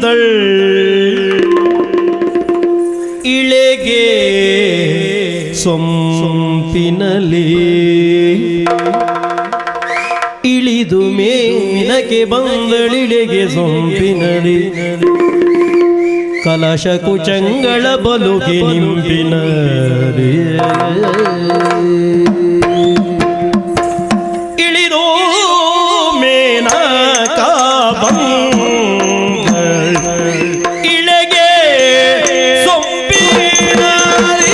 ಬಂದಳ್ ಇಳೆಗೆ ಸೊಂಪಿನಲ್ಲಿ ಇಳಿದು ಮೇನಕ್ಕೆ ಬಂದಳಿಳೆಗೆ ಸೊಂಪಿನಲ್ಲಿ ಕಲಶ ಕುಚಂಗಳ ಬಲುಗೆ ನಿಂಪಿನಲ್ಲಿ ಇಳಿದು ಮೇನಕ ಇಳೆಗೆ ಸೊಂಪಿನಲ್ಲಿ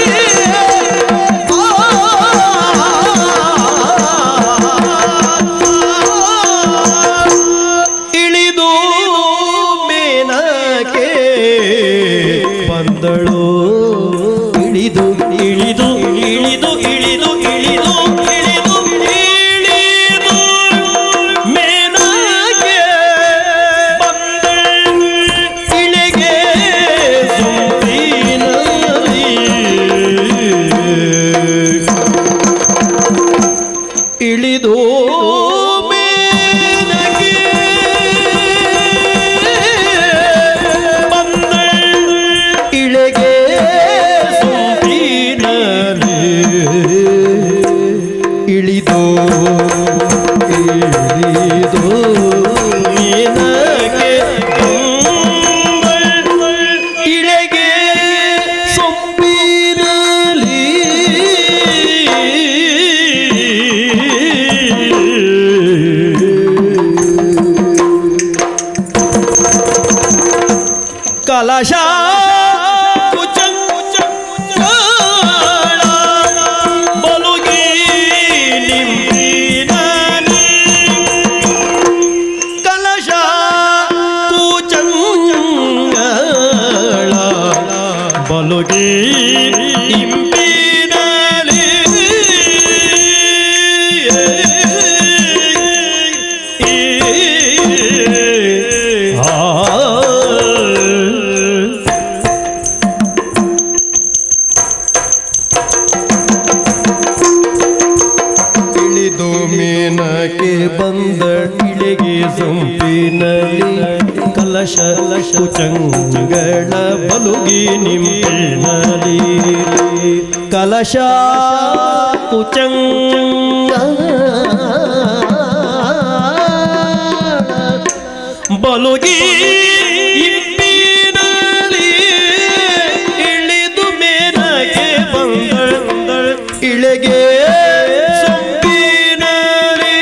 ಇಳಿದು ಮೇನಕ್ಕೆ ಬಂದಳು ಇಳಿದು ಇಳಿದು ಇಳಿದು ಇಳಿದು ಇಳಿದು ಇಳಿದು ಇಳಿದು ಮೇನಕ್ಕೆ ಬಂದಳು ಇಳೆಗೆ ಸೊಂಪಿನಲ್ಲಿ ಇಳಿದು ಮೇನಕ್ಕೆ ಬಂದಳು ಇಳೆಗೆ ಸೊಂಪಿನಲ್ಲಿ ಇಳಿದು ಇಳಿದು ಮೇನಕ್ಕೆ ಬಂದಳು ಇಳೆಗೆ ಸೊಂಪಿನಲ್ಲಿ ಕಲಶ ಕುಚಂಗಳ ಬಲುಗಿ ನಿಂಪಿನಲ್ಲಿ ಕಲಶ ಕುಚಂಗಳ ಬಲುಗಿ ನಿಂಪಿನಲ್ಲಿ ಇಳಿದು ಮೇನಕ್ಕೆ ಬಂದ ಇಳೆಗೆ ಸೊಂಪಿನಲ್ಲಿ ಕಲಶ ಕುಚಂಗಳ ಬಲುಗಿ ನಿಂಪಿನಲ್ಲಿ ಕಲಶ ಕುಚಂಗ ಬಲುಗಿ ಇಂಪಿನಲ್ಲಿ ಇಳಿದು ಮೇನಕ್ಕೆ ಬಂದಳು ಇಳೆಗೆ ಸೊಂಪಿನಲ್ಲಿ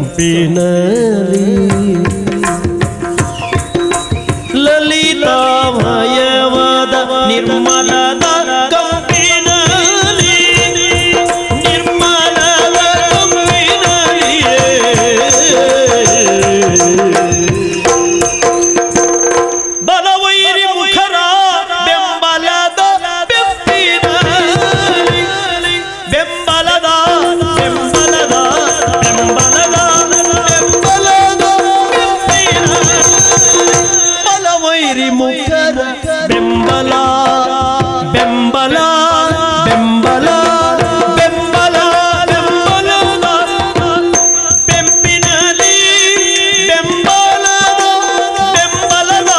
ಸಂಪಿನಲಿ ಲಲಿತಾಮಯವಾದ ನಿರ್ಮಲದ ಕಂಪಿನಲಿ ನಿರ್ಮಲದ ಕಂಪಿನಲಿಯೇ ಬಲವೈರಿ ಮುಖರ ಬೆಂಬಲದ ಬೆಂಪಿನಲಿ ಬೆಂಬಲದ ಬೆಂಬಲದ ಬೆಂಬಲದ ಬೆಂಬಲದ ಬಲವೈರಿ ಮುಖರ ಬೆಂಬಲ ಬೆಂಬಲ ಬೆಂಬಲ ಬೆಂಬಲ ಬೆಂಬಲದ ಬೆಂಪಿನಲಿ ಬೆಂಬಲದ ಬೆಂಬಲದ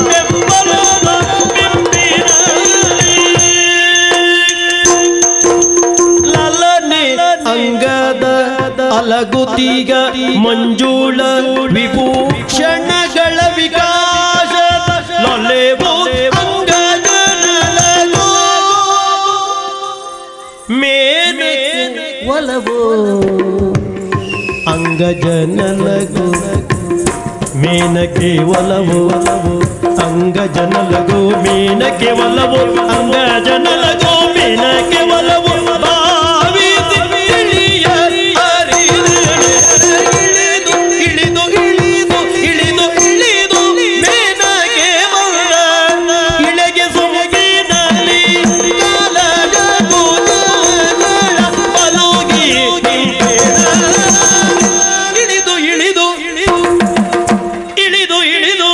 ಬೆಂಬಲದ ಬೆಂಪಿನಲಿ ಲಲನೆ ಅಂಗದ ಅಲಗುತಿಗ ಮಂಜುಳ ವಿಭೂಷಣಗಳ ವಿಕಾಸದ ಲೊಲೆವೋ ಅಂಗದ ನಲಗೋ ಮೇನೆ ಒಲವೋ ಅಂಗಜನಲಗೋ ಮೇನಕ್ಕೆ ಒಲವೋ ಅಂಗಜನಲಗೋ ಮೇನಕ್ಕೆ ಒಲವೋ ಅಂಗಜನಲಗೋ ಮೇನಕ್ಕೆ ಒಲವೋ ಭಾವಿಸಿ ತಿಳಿಯ ಅರಿದರೆ ಇಳಿದು ಇಳಿದು ಇಳಿದು ಇಳಿದು ಇಳಿದು ಮೇನಗೆ ಬಂದ ಇಳೆಗೆ ಸೊಂಗಿನಲ್ಲಿ ಕಾಲದ ಕೂದಲಗಳ ಬಲುಗಿ ಇಳಿದು ಇಳಿದು ಇಳಿದು ಇಳಿದು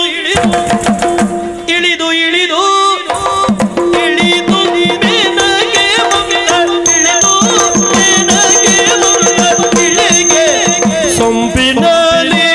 ಇಳಿದು ಇಳಿದು ಇಳಿದು ಮೇನಗೆ ಬಂದ ಇಳಿದು ಮೇನಗೆ ಬಂದ ಇಳೆಗೆ ಸೊಂಪಿನಲ್ಲಿ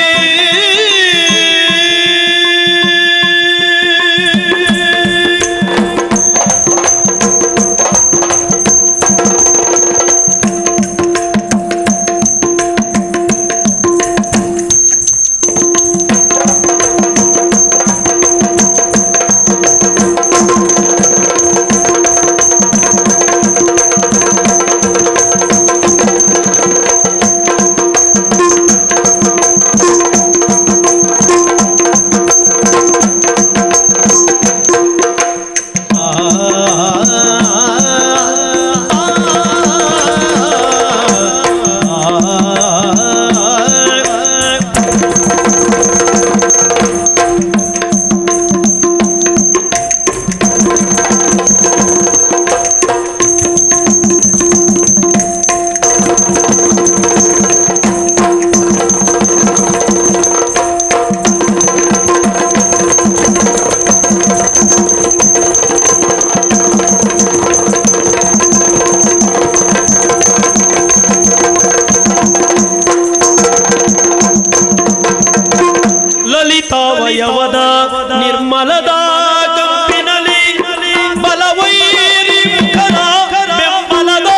ಲಲಿತಾವಯವದ ನಿರ್ಮಲದ ಕಂಪಿನಲಿ ಬಲವೈರಿ ಮುಖರ ಬೆಂಬಲದ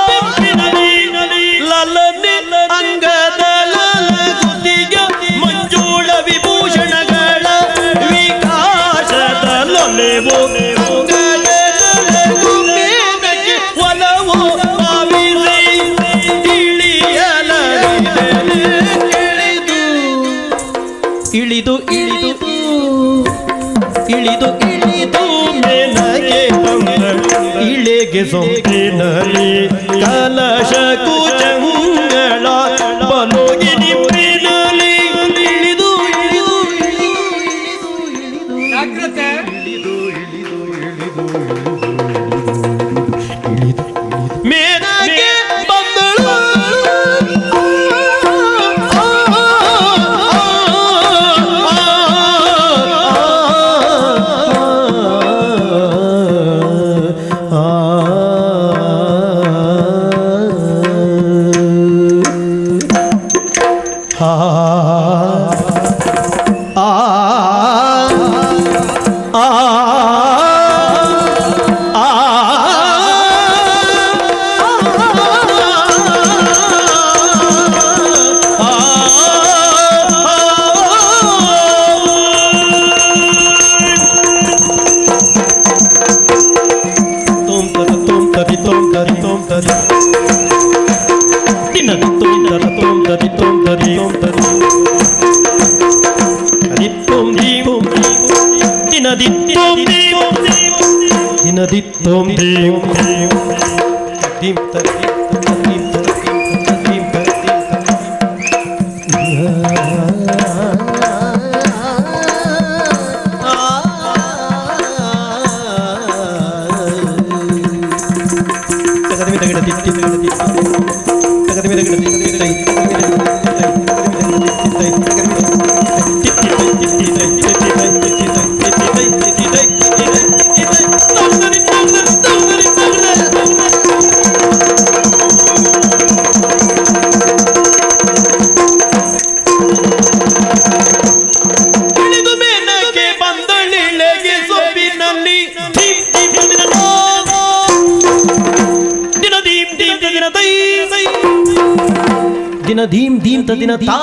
ಬೆಂಪಿನಲಿ ಲಲನೆ ಅಂಗದ ಲಲಗುತಿಗ ಮಂಜುಳ ವಿಭೂಷಣಗಳ ವಿಕಾಸದ ಲೊಲೆವೋ ಅಂಗದ ಮೇನಕ್ಕೆ ಒಲವೋ ಭಾವಿಸಿ ತಿಳಿಯಲರಿದರೆ ಇಳಿದು ಇಳಿದು ಇಳಿದು ಇಳಿದು ಮೇನಗೆ ಬಂದ ಇಳೆಗೆ ಸೊಂಪಿನಲಿ ಕಲಶ ಕುಚಂಗಳ ಬಲೋಗಿ ನಿಂಪಿನಲಿ ಇಳಿದು ಇಳಿದು ಜಾಗ್ರತೆ ಮೇನಗೆ ಬಂದಳು tom ದಿತ್ತೋಂ ಧೀಂ ಧೀಂ ಧೀಂ ತದ್ದೀಂ ತದ್ದೀಂ ತದ್ದೀಂ ತದ್ದೀಂ ದಿನ ಧೀಂ ಧೀಂ ತ ದಿನ ತಾ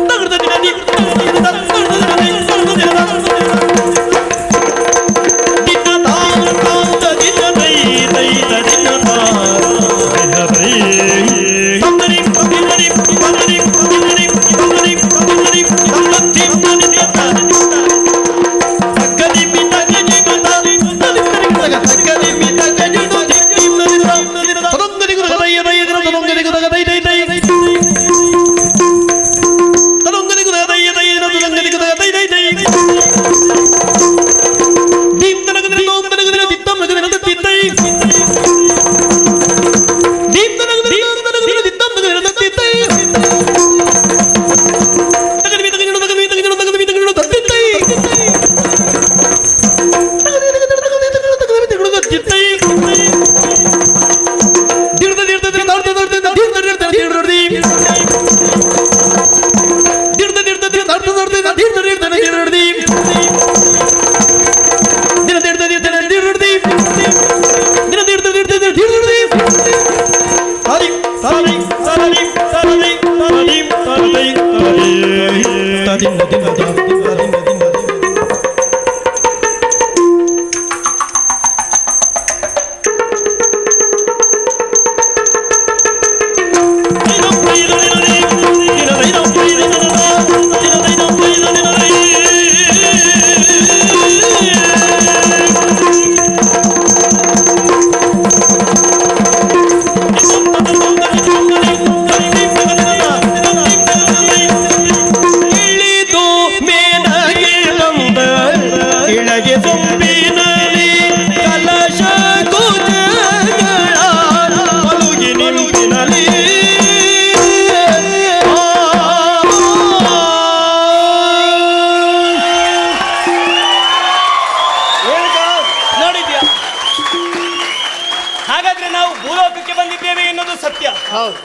ತಗದ ದಿನ ಧೀಂ ದಿನ ತಾ ತಗದ ದಿನ ದಿನ ತಾ ತಾ ದಿನ ದೈ ದೈ ದಿನ ತಾ ದಿನ ದೈ ತಂದರಿ ತಂದರಿ ತಂದರಿ ತಂದರಿ ತಂದರಿ ತಂದರಿ ತಂದರಿ ತಂದರಿ ತಗದಿ ಮಿತ ಗಜಿ ಮತ ತಗದಿ ಮಿತ ಗಜಿ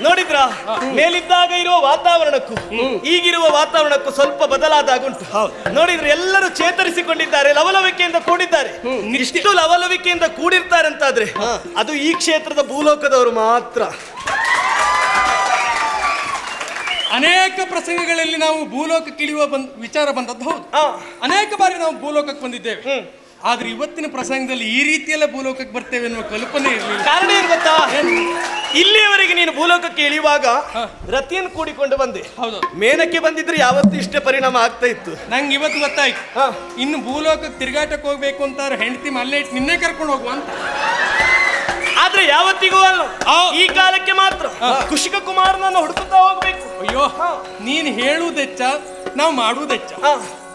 ನೋಡಿದ್ರ ಮೇಲಿದ್ದಾಗ ಇರುವ ವಾತಾವರಣಕ್ಕೂ ಈಗಿರುವ ವಾತಾವರಣಕ್ಕೂ ಸ್ವಲ್ಪ ಬದಲಾದಾಗುಂಟು. ನೋಡಿದ್ರೆ ಎಲ್ಲರೂ ಚೇತರಿಸಿಕೊಂಡಿದ್ದಾರೆ, ಲವಲವಿಕೆಯಿಂದ ಕೂಡಿದ್ದಾರೆ. ಇಷ್ಟು ಲವಲವಿಕೆಯಿಂದ ಕೂಡಿರ್ತಾರೆ ಅಂತಾದ್ರೆ ಅದು ಈ ಕ್ಷೇತ್ರದ ಭೂಲೋಕದವರು ಮಾತ್ರ. ಅನೇಕ ಪ್ರಸಂಗಗಳಲ್ಲಿ ನಾವು ಭೂಲೋಕಕ್ಕೆ ಇಳಿಯುವ ವಿಚಾರ ಬಂದದ್ದು ಹೌದು. ಅನೇಕ ಬಾರಿ ನಾವು ಭೂಲೋಕಕ್ಕೆ ಬಂದಿದ್ದೇವೆ. ಆದ್ರೆ ಇವತ್ತಿನ ಪ್ರಸಂಗದಲ್ಲಿ ಈ ರೀತಿಯೆಲ್ಲ ಭೂಲೋಕಕ್ಕೆ ಬರ್ತೇವೆ ಅನ್ನುವ ಕಲ್ಪನೆ ಇರಲಿಲ್ಲ. ಕಾರಣ ಏನು ಗೊತ್ತಾ? ಇಲ್ಲಿಯವರೆಗೆ ನೀನು ಭೂಲೋಕಕ್ಕೆ ಇಳಿಯುವಾಗ ರತಿಯನ್ನು ಕೂಡಿಕೊಂಡು ಬಂದೆ. ಹೌದು. ಮೇನಕ್ಕೆ ಬಂದಿದ್ರೆ ಯಾವತ್ತೂ ಇಷ್ಟೇ ಪರಿಣಾಮ ಆಗ್ತಾ ಇತ್ತು. ನಂಗೆ ಇವತ್ತು ಗೊತ್ತಾಯ್ತು. ಇನ್ನು ಭೂಲೋಕಕ್ಕೆ ತಿರುಗಾಟಕ್ಕೆ ಹೋಗ್ಬೇಕು ಅಂತ ಹೆಂಡತಿ ಮಲ್ಲೆ ಇಟ್ಟು ನಿನ್ನೆ ಕರ್ಕೊಂಡು ಹೋಗುವ ಅಂತ. ಆದ್ರೆ ಯಾವತ್ತಿಗೂ ಅಲ್ಲ, ಈ ಕಾಲಕ್ಕೆ ಮಾತ್ರ ಕುಶಿಕ ಕುಮಾರನನ್ನು ಹುಡುಕುತ್ತಾ ಹೋಗ್ಬೇಕು. ಅಯ್ಯೋ, ನೀನ್ ಹೇಳುವುದೆಚ್ಚ, ನಾವು ಮಾಡುವುದೆಚ್ಚ.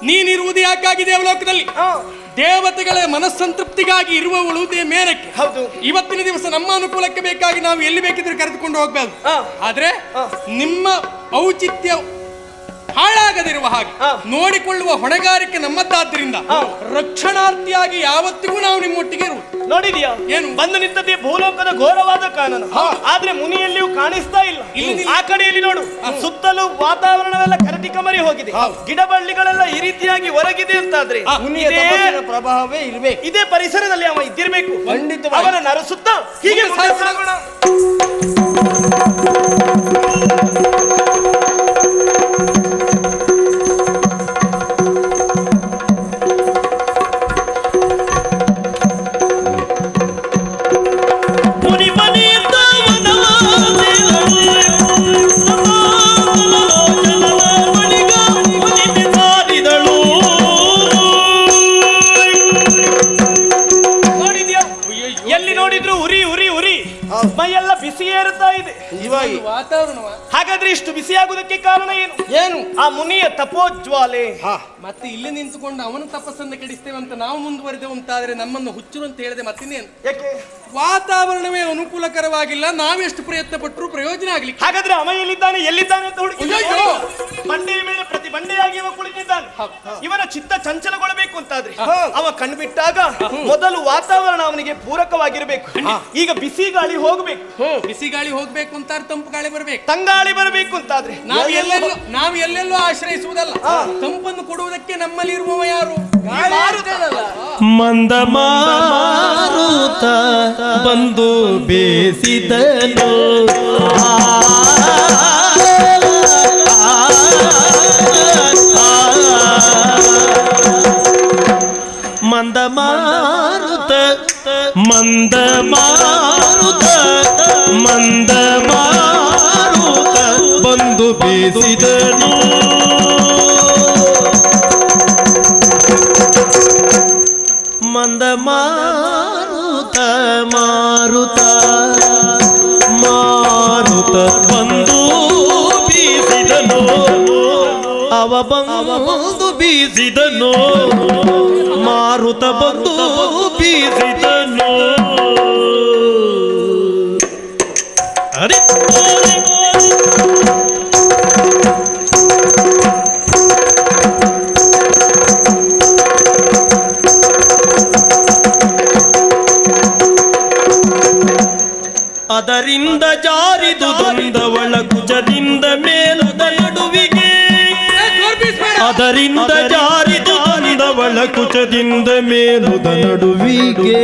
ನೀನಿರುವುದು ಯಾಕಾಗಿದೆ ಅವಲೋಕದಲ್ಲಿ? ದೇವತೆಗಳ ಮನಸ್ಸಂತೃಪ್ತಿಗಾಗಿ ಇರುವವಳು ಮೇನಕ್ಕೆ. ಹೌದು. ಇವತ್ತಿನ ದಿವಸ ನಮ್ಮ ಅನುಕೂಲಕ್ಕೆ ಬೇಕಾಗಿ ನಾವು ಎಲ್ಲಿ ಬೇಕಿದ್ರೆ ಕರೆದುಕೊಂಡು ಹೋಗ್ಬೇಕು. ಆದ್ರೆ ನಿಮ್ಮ ಔಚಿತ್ಯ ಹಾಳಾಗದಿರುವ ಹಾಗೆ ನೋಡಿಕೊಳ್ಳುವ ಹೊಣೆಗಾರಿಕೆ ನಮ್ಮದ್ದಾದ್ರಿಂದ ರಕ್ಷಣಾರ್ಥಿಯಾಗಿ ಯಾವತ್ತಿಗೂ ನಾವು ನಿಮ್ಮೊಟ್ಟಿಗೆ ಇರುವುದು. ನೋಡಿದ್ಯಾ ಏನು ಬಂದು ನಿಂತದ್ದೇ ಭೂಲೋಕದ ಘೋರವಾದ ಕಾನನ. ಆದ್ರೆ ಮುನಿಯಲ್ಲಿಯೂ ಕಾಣಿಸ್ತಾ ಇಲ್ಲ. ಆ ಕಡೆಯಲ್ಲಿ ನೋಡು, ಸುತ್ತಲೂ ವಾತಾವರಣವೆಲ್ಲ ಕರಟಿ ಕಮರಿ ಹೋಗಿದೆ, ಗಿಡ ಬಳ್ಳಿಗಳೆಲ್ಲ ಈ ರೀತಿಯಾಗಿ ಹೊರಗಿದೆ ಅಂತಾದ್ರೆ ಪ್ರಭಾವವೇ ಇರಬೇಕು. ಇದೇ ಪರಿಸರದಲ್ಲಿ ಅವ ಇದ್ದಿರ್ಬೇಕು. ಅವನ ನರಸುತ್ತ ಹೀಗೆ ಸಾಗೋಣ. ವಾತಾವರಣವ ಹಾಗಾದ್ರೆ ಇಷ್ಟು ಬಿಸಿಯಾಗುವುದಕ್ಕೆ ಕಾರಣ ಏನು? ಏನು? ಆ ಮುನಿಯ ತಪೋಜ್ವಾಲೆ. ಮತ್ತೆ ಇಲ್ಲಿ ನಿಂತುಕೊಂಡು ಅವನ ತಪಸ್ಸನ್ನು ಕೆಡಿಸ್ತೇವೆ ಅಂತ ನಾವು ಮುಂದುವರೆದೆವು ಅಂತಾದ್ರೆ ನಮ್ಮನ್ನು ಹುಚ್ಚರು ಅಂತ ಹೇಳಿದೆ ಮತ್ತಿನ್ನೇನು? ಯಾಕೆ? ವಾತಾವರಣವೇ ಅನುಕೂಲಕರವಾಗಿಲ್ಲ, ನಾವೆಷ್ಟು ಪ್ರಯತ್ನ ಪಟ್ಟರು ಪ್ರಯೋಜನ ಆಗ್ಲಿಕ್ಕೆ. ಹಾಗಾದ್ರೆ ಅವ ಎಲ್ಲಿದ್ದಾನೆ ಅಂತ ಹುಡುಕಿ ಅಯ್ಯಯ್ಯೋ! ಬಂಡೆಯ ಮೇಲೆ ಪ್ರತಿ ಬಂಡೆಯಾಗಿ ಇವ ಕುಳಿತಿದ್ದಾನೆ. ಇವನ ಚಿತ್ತ ಚಂಚಲಗೊಳ್ಳಬೇಕು ಅಂತಾದ್ರೆ ಅವ ಕಣ್ಬಿಟ್ಟಾಗ ಮೊದಲು ವಾತಾವರಣ ಅವನಿಗೆ ಪೂರಕವಾಗಿರಬೇಕು. ಈಗ ಬಿಸಿ ಗಾಳಿ ಹೋಗ್ಬೇಕು, ಬಿಸಿ ಗಾಳಿ ಹೋಗ್ಬೇಕು ಅಂತ ತಂಪು ಗಾಳಿ ಬರ್ಬೇಕು, ತಂಗಾಳಿ ಬರಬೇಕು ಅಂತಾದ್ರೆ ನಾವು ಎಲ್ಲೆಲ್ಲೋ ಆಶ್ರಯಿಸುವುದಲ್ಲ, ತಂಪನ್ನು ಕೊಡುವುದಕ್ಕೆ ನಮ್ಮಲ್ಲಿ ಇರುವವ ಯಾರು? ಮಂದ ಮಾರುತ ಬಂದು ಬೇಸಿದನು. ಮಂದ ಮಾರುತ ಮಂದ ಮಾರುತ ಮಂದ ಮಾರುತ ಬಂದು ಬೇಸಿದನು. ಮಂದ ಮಾರುತ ಮಾರುತ ಮಾರುತ ಬಂದು ಬೀಸಿದನು. ಅವ ಬಂದು ಬೀಸಿದನು, ಮಾರುತ ಬಂದು ಬೀಸಿದನು. ಅರೆ ಅದರಿಂದ ಜಾರಿದು ದೊಂದವಳ ಕುಜದಿಂದ ಮೇಲುದ ನಡುವಿಗೆ. ಅದರಿಂದ ಜಾರಿದು ದೊಂದವಳ ಕುಚದಿಂದ ಮೇಲುದ ನಡುವಿಗೆ.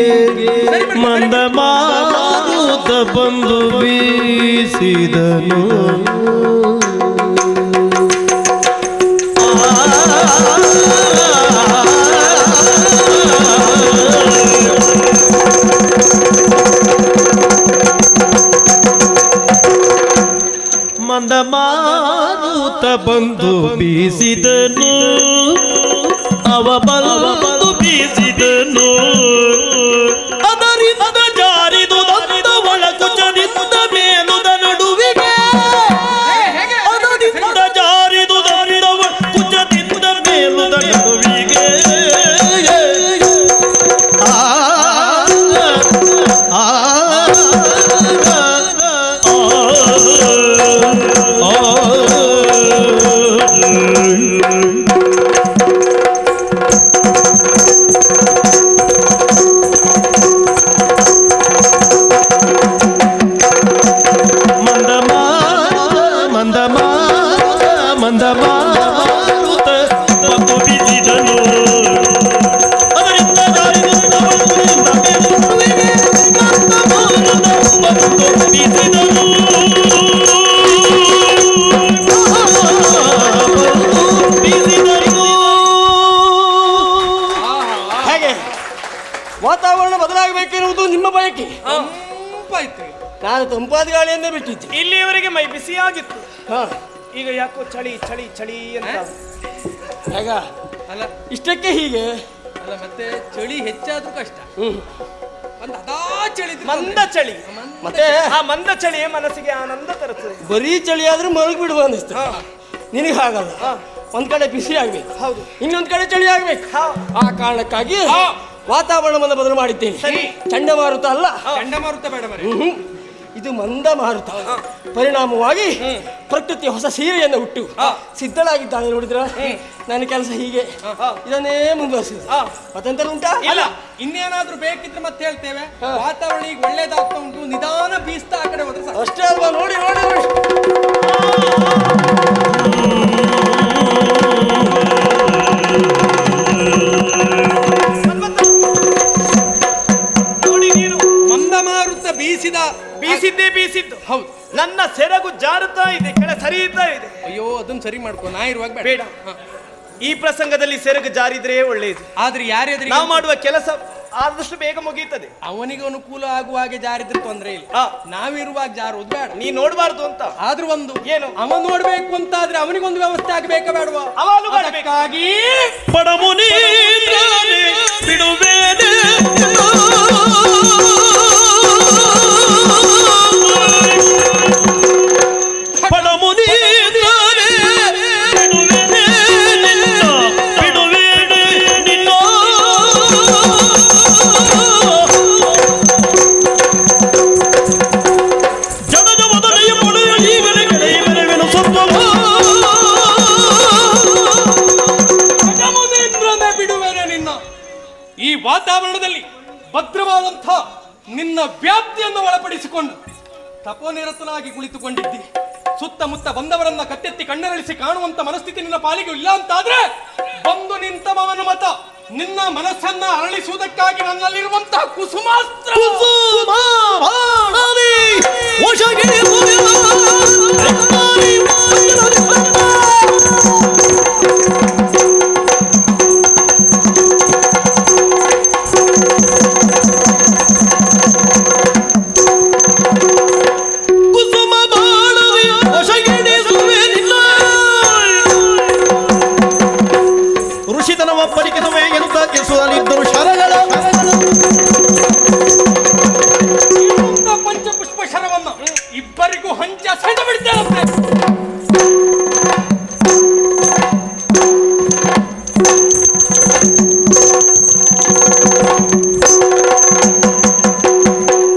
ಮಂದ ಮಾರುತ ಬಂದು ಬೀಸಿದನು. ಮಂದ ಮಾರುತ ಬಂದು ಬೀಸಿದನು, ಅವ ಬಂದು ಬೀಸಿದನು. ಅದರಿಂದ ಜಾರಿದು ದೊಂದವಳ ಕುಚದಿಂದ ಮೇಲುದ ನಡುವಿಗೆ. ಅದರಿಂದ ಜಾರಿದು ದೊಂದವಳ ಕುಚದಿಂದ ಮೇಲುದ ನಡುವಿಗೆ. ಮಂದ ಮಾರುತ ಬಂದು ಬೀಸಿದನು. ಅದರಿಂದ ಜಾರಿದು ಬಂದು ಬೀಸಿದನು. ಹೇಗೆ ವಾತಾವರಣ ಬದಲಾಗಬೇಕೆನ್ನುವುದು ನಿಮ್ಮ ಬಯಕೆ. ತಂಪಾಯ್ತು. ನಾನು ತಂಪಾದ ಗಾಳಿಯನ್ನೇ ಬಿಟ್ಟಿದ್ದೆ. ಇಲ್ಲಿಯವರೆಗೆ ಮೈ ಬಿಸಿಯಾಗಿತ್ತು, ಹಾ, ಈಗ ಯಾಕೋ ಚಳಿ ಚಳಿ ಚಳಿ ಅಂತ. ಹೇಗ ಅಲ್ಲ ಇಷ್ಟಕ್ಕೆ ಹೀಗೆ? ಅಲ್ಲ ಮತ್ತೆ ಚಳಿ ಹೆಚ್ಚಾದ್ರೂ ಕಷ್ಟ. ಒಂದು ಅದಾ ಚಳಿ ಇದ್ರೆ ಮಂದ ಚಳಿ. ಮತ್ತೆ ಆ ಮಂದ ಚಳಿಯೇ ಮನಸ್ಸಿಗೆ ಆನಂದ ತರುತ್ತದೆ. ಬರೀ ಚಳಿ ಆದ್ರೂ ಮಲಗಿ ಬಿಡುವ ಅನಿಸ್ತದೆ. ನಿನಗೆ ಹಾಗಲ್ಲ, ಒಂದ್ ಕಡೆ ಬಿಸಿ ಆಗ್ಬೇಕು, ಹೌದು, ಇನ್ನೊಂದ್ ಕಡೆ ಚಳಿ ಆಗ್ಬೇಕು. ಆ ಕಾರಣಕ್ಕಾಗಿ ವಾತಾವರಣವನ್ನು ಬದಲು ಮಾಡಿದ್ದೇನೆ. ಸರಿ. ಚಂಡಮಾರುತ ಅಲ್ಲ, ಚಂಡಮಾರುತ ಬೇಡ ಮರೆ. ಇದು ಮಂದ ಮಾರುತ. ಪರಿಣಾಮವಾಗಿ ಪ್ರಕೃತಿ ಹೊಸ ಸೀರೆಯನ್ನು ಹುಟ್ಟು ಸಿದ್ಧಳಾಗಿದ್ದಾಳೆ. ನೋಡಿದ್ರ ನನ್ನ ಕೆಲಸ ಹೀಗೆ, ಇದನ್ನೇ ಮುಂದುವರಿಸಿದ. ಮತ್ತೆಂತ ಉಂಟಾ? ಇಲ್ಲ, ಇನ್ನೇನಾದ್ರೂ ಬೇಕಿದ್ರೆ ಮತ್ತೆ ಹೇಳ್ತೇವೆ. ವಾತಾವರಣ ಈಗ ಒಳ್ಳೇದಾಗ್ತಾ ಉಂಟು, ನಿಧಾನ ಬೀಸ್ತಾ ಆ ಕಡೆ ಹೋದ್ರೆ ಸಾಕು. ಅಷ್ಟೇ ಅಲ್ವಾ? ನೋಡಿ ನೋಡಿ ನೋಡಿ. ನೋಡಿ ನೀನು ಮಂದಮಾರುತ ಬೀಸಿದ್ದು ಹೌದು. ನನ್ನ ಸೆರಗು ಜಾರುತ್ತಾ ಇದೆ, ಕೆಳ ಸರಿಯುತ್ತಾ ಇದೆ. ಅಯ್ಯೋ, ಅದನ್ನ ಸರಿ ಮಾಡ್ಕೊ, ನಾ ಇರುವಾಗ ಬೇಡ. ಈ ಪ್ರಸಂಗದಲ್ಲಿ ಸೆರಗು ಜಾರಿದ್ರೆ ಒಳ್ಳೆಯದು. ಆದ್ರೆ ಯಾರ್ಯಾದ್ರಿಗೆ ನಾವು ಮಾಡುವ ಕೆಲಸ ಆದಷ್ಟು ಬೇಗ ಮುಗಿಯುತ್ತದೆ. ಅವನಿಗೆ ಅನುಕೂಲ ಆಗುವ ಹಾಗೆ ಜಾರಿದ್ರೆ ತೊಂದ್ರೆ ಇಲ್ಲ. ನಾವಿರುವಾಗ ಜಾರುವುದು ಬೇಡ. ನೀ ನೋಡಬಾರ್ದು ಅಂತ. ಆದ್ರೂ ಒಂದು ಏನು, ಅವ ನೋಡ್ಬೇಕು ಅಂತ ಆದ್ರೆ ಅವನಿಗೊಂದು ವ್ಯವಸ್ಥೆ ಆಗಬೇಕಾ ಬೇಡವಾ? ಅವನು ಮಾಡಬೇಕಾಗಿ ಪಡಮುನಿ ಬಿಡುವೇನೆ ವ್ಯಾಪ್ತಿಯನ್ನು ಒಳಪಡಿಸಿಕೊಂಡು ತಪೋನಿರತನಾಗಿ ಕುಳಿತುಕೊಂಡಿದ್ದಿ. ಸುತ್ತಮುತ್ತ ಬಂದವರನ್ನ ಕತ್ತೆತ್ತಿ ಕಣ್ಣರಳಿಸಿ ಕಾಣುವಂತ ಮನಸ್ಥಿತಿ ನಿನ್ನ ಪಾಲಿಗೆ ಇಲ್ಲ ಅಂತಾದ್ರೆ ಬಂದು ನಿಂತವನ ಮತ ನಿನ್ನ ಮನಸ್ಸನ್ನ ಅರಳಿಸುವುದಕ್ಕಾಗಿ ನನ್ನಲ್ಲಿರುವಂತಹ ಕುಸುಮಾಸ್ತ್ರ ಋಷಿತನವ ಪರಿಕಿಸುವೆ ಎಂತ ಕೆಸುವಲಿದ್ದರು ಶರಗಳ ಪಂಚಪುಷ್ಪ ಶರವನ್ನ ಇಬ್ಬರಿಗೂ ಹಂಚ ಸೆಳೆದು ಬಿಡ್ತೇನೆ.